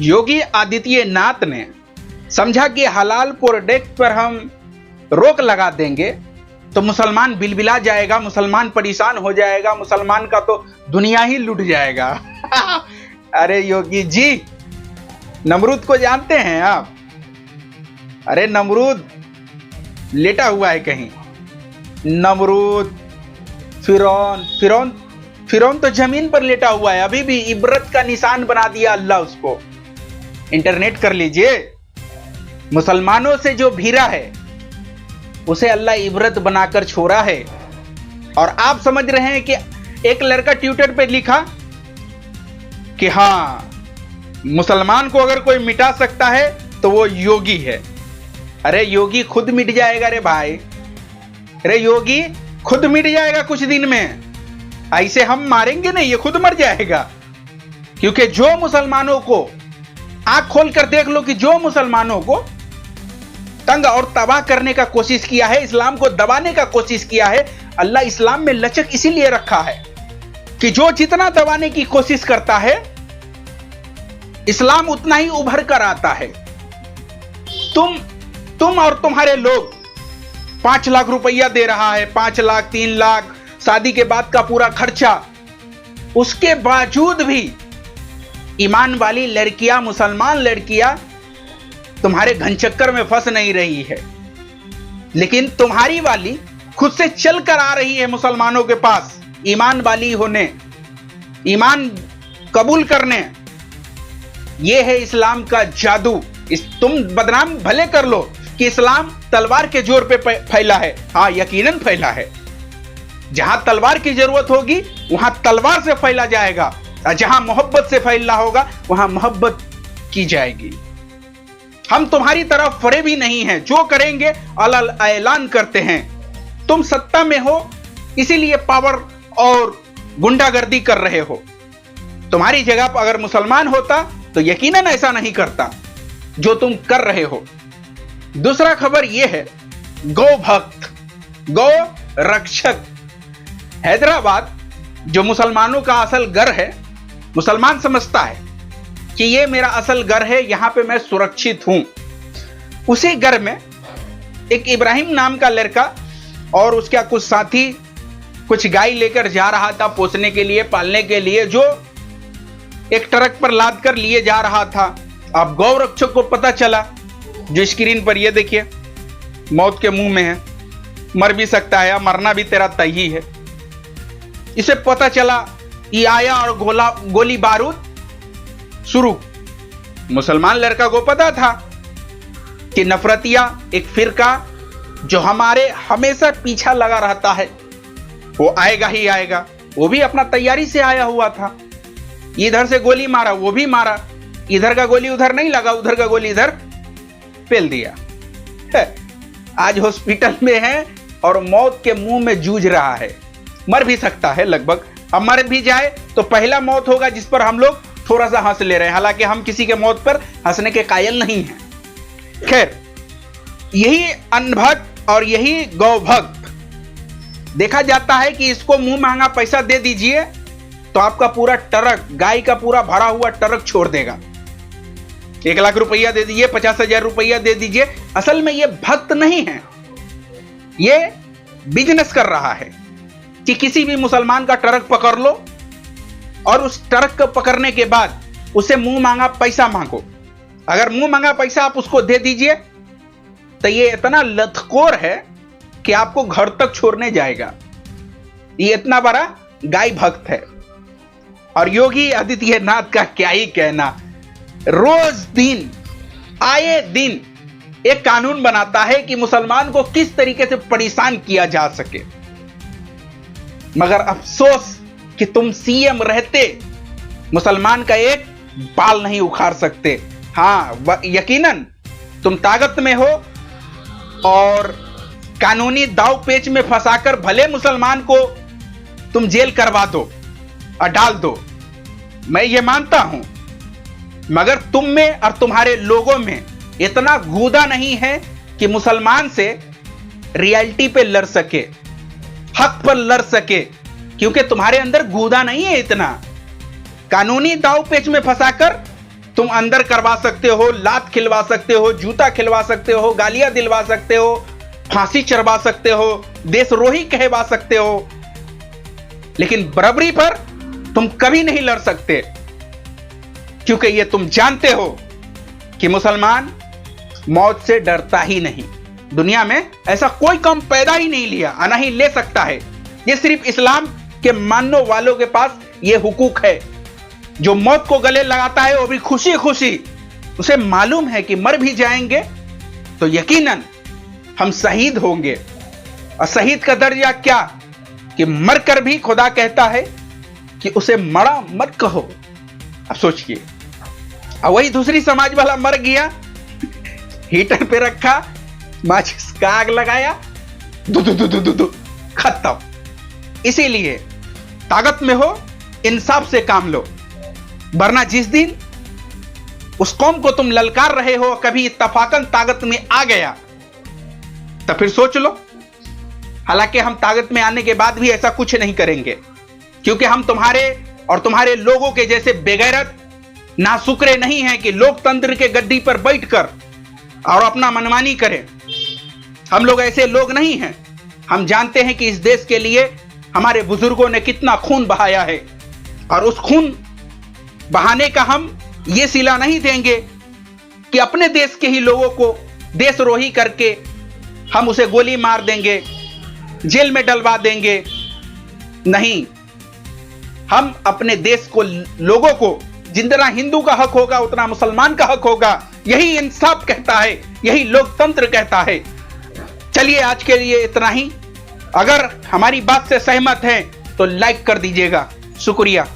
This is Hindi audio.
योगी आदित्यनाथ ने समझा कि हलाल प्रोडक्ट पर हम रोक लगा देंगे तो मुसलमान बिलबिला जाएगा, मुसलमान परेशान हो जाएगा, मुसलमान का तो दुनिया ही लूट जाएगा। अरे योगी जी, नमरूद को जानते हैं आप? अरे नमरूद लेटा हुआ है कहीं। नमरूद, फिरौन तो जमीन पर लेटा हुआ है, अभी भी इबरत का निशान बना दिया अल्लाह उसको। इंटरनेट कर लीजिए, मुसलमानों से जो भिड़ा है उसे अल्लाह इबरत बनाकर छोड़ा है। और आप समझ रहे हैं कि एक लड़का ट्विटर पे लिखा कि हाँ, मुसलमान को अगर कोई मिटा सकता है तो वो योगी है। अरे योगी खुद मिट जाएगा रे भाई, अरे योगी खुद मिट जाएगा कुछ दिन में। ऐसे हम मारेंगे नहीं, ये खुद मर जाएगा। क्योंकि जो मुसलमानों को, आंख खोल कर देख लो कि जो मुसलमानों को तंग और तबाह करने का कोशिश किया है, इस्लाम को दबाने का कोशिश किया है, अल्लाह इस्लाम में लचक इसीलिए रखा है कि जो जितना दबाने की कोशिश करता है इस्लाम उतना ही उभर कर आता है। तुम और तुम्हारे लोग 5 लाख रुपया दे रहा है, 5 लाख 3 लाख शादी के बाद का पूरा खर्चा, उसके बावजूद भी ईमान वाली लड़कियां, मुसलमान लड़कियां तुम्हारे घनचक्कर में फंस नहीं रही है। लेकिन तुम्हारी वाली खुद से चल कर आ रही है मुसलमानों के पास, ईमान वाली होने, ईमान कबूल करने। यह है इस्लाम का जादू। तुम बदनाम भले कर लो कि इस्लाम तलवार के जोर पे फैला है, हाँ यकीनन फैला है। जहां तलवार की जरूरत होगी वहां तलवार से फैला जाएगा, और जहां मोहब्बत से फैलना होगा वहां मोहब्बत की जाएगी। हम तुम्हारी तरफ फरे भी नहीं हैं, जो करेंगे अलल ऐलान करते हैं। तुम सत्ता में हो इसीलिए पावर और गुंडागर्दी कर रहे हो। तुम्हारी जगह पर अगर मुसलमान होता तो यकीनन ऐसा नहीं करता जो तुम कर रहे हो। दूसरा खबर यह है, गौ भक्त, गौ रक्षक। हैदराबाद जो मुसलमानों का असल घर है, मुसलमान समझता है कि ये मेरा असल घर है, यहां पे मैं सुरक्षित हूं। उसी घर में एक इब्राहिम नाम का लड़का और उसका कुछ साथी कुछ गाय लेकर जा रहा था पोसने के लिए, पालने के लिए, जो एक ट्रक पर लाद कर लिए जा रहा था। अब गौ रक्षक को पता चला, जो स्क्रीन पर ये देखिए मौत के मुंह में है, मर भी सकता है, मरना भी तेरा तय ही है। इसे पता चला, ये आया और गोली बारूद शुरू। मुसलमान लड़का को पता था कि नफरतिया एक फिरका जो हमारे हमेशा पीछा लगा रहता है वो आएगा ही आएगा। वो भी अपना तैयारी से आया हुआ था। इधर से गोली मारा, वो भी मारा, इधर का गोली उधर नहीं लगा, उधर का गोली इधर पेल दिया। आज हॉस्पिटल में है और मौत के मुंह में जूझ रहा है। मर भी सकता है लगभग। अब मर भी जाए तो पहला मौत होगा जिस पर हम लोग थोड़ा सा हंस ले रहे हैं, हालांकि हम किसी के मौत पर हंसने के कायल नहीं हैं। खैर, यही अनभक्त और यही गौभक्त देखा जाता है कि इसको मुंह मांगा पैसा दे दीजिए तो आपका पूरा ट्रक, गाय का पूरा भरा हुआ ट्रक छोड़ देगा। 1 लाख रुपया दे दीजिए, 50,000 रुपया दे दीजिए। असल में ये भक्त नहीं है, ये बिजनेस कर रहा है कि किसी भी मुसलमान का ट्रक पकड़ लो और उस ट्रक को पकड़ने के बाद उसे मुंह मांगा पैसा मांगो। अगर मुंह मांगा पैसा आप उसको दे दीजिए तो ये इतना लतखोर है कि आपको घर तक छोड़ने जाएगा। ये इतना बड़ा गाय भक्त है। और योगी आदित्यनाथ का क्या ही कहना, रोज दिन आए दिन एक कानून बनाता है कि मुसलमान को किस तरीके से परेशान किया जा सके। मगर अफसोस कि तुम सीएम रहते मुसलमान का एक बाल नहीं उखाड़ सकते। हां, यकीनन तुम ताकत में हो और कानूनी दाव पेच में फंसाकर भले मुसलमान को तुम जेल करवा दो और डाल दो, मैं ये मानता हूं, मगर तुम में और तुम्हारे लोगों में इतना गूदा नहीं है कि मुसलमान से रियलिटी पे लड़ सके, हक पर लड़ सके, क्योंकि तुम्हारे अंदर गूदा नहीं है इतना। कानूनी दाव पेच में फंसाकर तुम अंदर करवा सकते हो, लात खिलवा सकते हो, जूता खिलवा सकते हो, गालियां दिलवा सकते हो, फांसी चढ़वा सकते हो, देशद्रोही कहवा सकते हो, लेकिन बराबरी पर तुम कभी नहीं लड़ सकते, क्योंकि ये तुम जानते हो कि मुसलमान मौत से डरता ही नहीं। दुनिया में ऐसा कोई कौम पैदा ही नहीं लिया, ना ही ले सकता है। ये सिर्फ इस्लाम के मानने वालों के पास ये हुकूक है। जो मौत को गले लगाता है वो भी खुशी खुशी, उसे मालूम है कि मर भी जाएंगे तो यकीनन हम शहीद होंगे। और शहीद का दर्जा क्या कि मरकर भी खुदा कहता है कि उसे मरा मत कहो। अब सोचिए, और वही दूसरी समाज वाला मर गया, हीटर पे रखा, माचिस का आग लगाया, दु दु दु दु दु दु, खत्म। इसीलिए ताकत में हो, इंसाफ से काम लो, वरना जिस दिन उस कौम को तुम ललकार रहे हो कभी इत्तफाकन ताकत में आ गया तो फिर सोच लो। हालांकि हम ताकत में आने के बाद भी ऐसा कुछ नहीं करेंगे, क्योंकि हम तुम्हारे और तुम्हारे लोगों के जैसे बेगैरत नासुकरे नहीं हैं कि लोकतंत्र के गद्दी पर बैठकर और अपना मनमानी करें। हम लोग ऐसे लोग नहीं हैं। हम जानते हैं कि इस देश के लिए हमारे बुजुर्गों ने कितना खून बहाया है, और उस खून बहाने का हम ये सिला नहीं देंगे कि अपने देश के ही लोगों को देशद्रोही करके हम उसे गोली मार देंगे, जेल में डलवा देंगे। नहीं, हम अपने देश को, लोगों को जितना हिंदू का हक होगा उतना मुसलमान का हक होगा। यही इंसाफ कहता है, यही लोकतंत्र कहता है। चलिए आज के लिए इतना ही। अगर हमारी बात से सहमत हैं तो लाइक कर दीजिएगा। शुक्रिया।